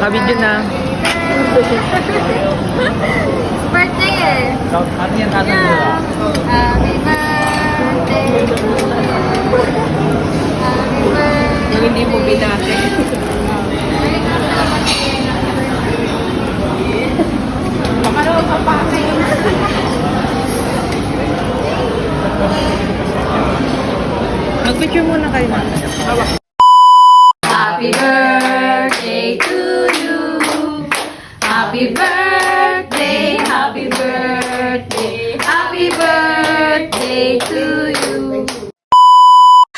Naka-video na. Birthday eh. Ano yan tatay mo? Happy birthday to you. Happy birthday. Yung hindi mo binate. Pakalaw sa pakay. Mag-picture muna kayo na. Happy birthday to you. Happy birthday, happy birthday, happy birthday to you.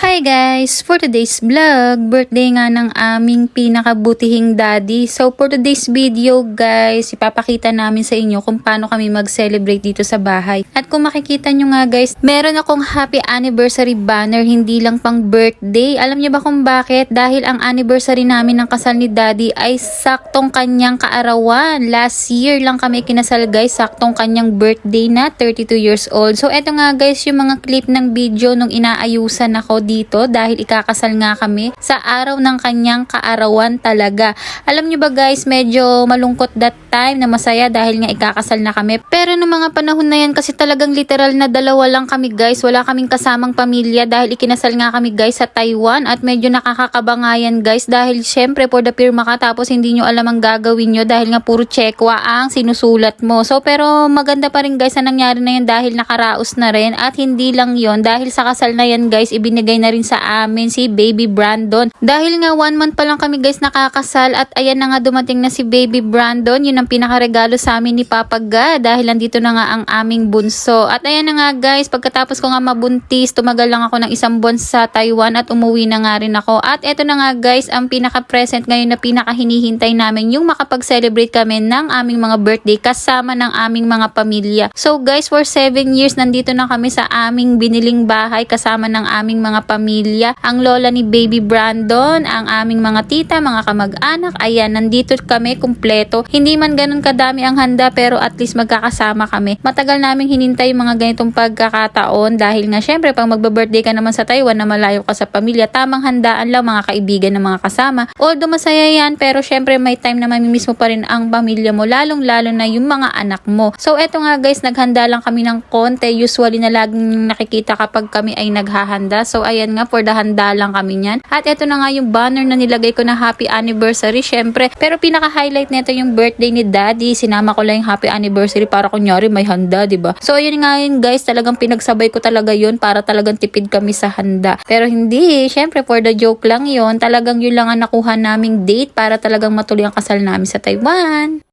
Hi guys! For today's vlog, birthday nga ng aming pinakabutihing daddy. So for today's video guys, ipapakita namin sa inyo kung paano kami mag-celebrate dito sa bahay. At kung makikita nyo nga guys, meron akong happy anniversary banner, hindi lang pang birthday. Alam nyo ba kung bakit? Dahil ang anniversary namin ng kasal ni daddy ay saktong kanyang kaarawan. Last year lang kami kinasal guys, saktong kanyang birthday na 32 years old. So eto nga guys yung mga clip ng video nung inaayusan ako dito dahil ikakasal nga kami sa araw ng kanyang kaarawan talaga. Alam nyo ba guys, medyo malungkot that time na masaya dahil nga ikakasal na kami. Pero noong mga panahon na yan kasi talagang literal na dalawa lang kami guys. Wala kaming kasamang pamilya dahil ikinasal nga kami guys sa Taiwan at medyo nakakakabangayan guys dahil syempre for the pirma ka tapos hindi nyo alam ang gagawin nyo dahil nga puro tsekwa ang sinusulat mo. So pero maganda pa rin guys na nangyari na yun dahil nakaraos na rin at hindi lang yon dahil sa kasal na yan guys ibinigay na rin sa amin si Baby Brandon. Dahil nga 1 month pa lang kami guys nakakasal at ayan na nga dumating na si Baby Brandon. Yun ang pinakaregalo sa amin ni Papa Ga dahil nandito na nga ang aming bunso. At ayan na nga guys, pagkatapos ko nga mabuntis, tumagal lang ako ng 1 buwan sa Taiwan at umuwi na nga rin ako. At eto na nga guys, ang pinaka-present ngayon na pinaka-hinihintay namin yung makapag-celebrate kami ng aming mga birthday kasama ng aming mga pamilya. So guys, for 7 years nandito na kami sa aming biniling bahay kasama ng aming mga pamilya. Ang lola ni Baby Brandon, ang aming mga tita, mga kamag-anak, ayan, nandito kami kumpleto. Hindi man ganun kadami ang handa pero at least magkakasama kami. Matagal naming hinintay yung mga ganitong pagkakataon dahil nga syempre pag magbe-birthday ka naman sa Taiwan na malayo ka sa pamilya, tamang handaan lang mga kaibigan ng mga kasama. Although masaya yan pero syempre may time na mamimiss mo pa rin ang pamilya mo, lalong-lalo na yung mga anak mo. So eto nga guys, naghanda lang kami ng konti. Usually na laging nakikita kapag kami ay naghahanda. So ayan nga, for the handa lang kami niyan. At eto na nga yung banner na nilagay ko na happy anniversary syempre. Pero pinaka-highlight nito yung birthday ni daddy. Sinama ko lang yung happy anniversary para kunyari may handa, diba? So yun nga yun guys, talagang pinagsabay ko talaga yun para talagang tipid kami sa handa. Pero hindi, syempre for the joke lang yun. Talagang yun lang ang nakuha naming date para talagang matuloy ang kasal namin sa Taiwan.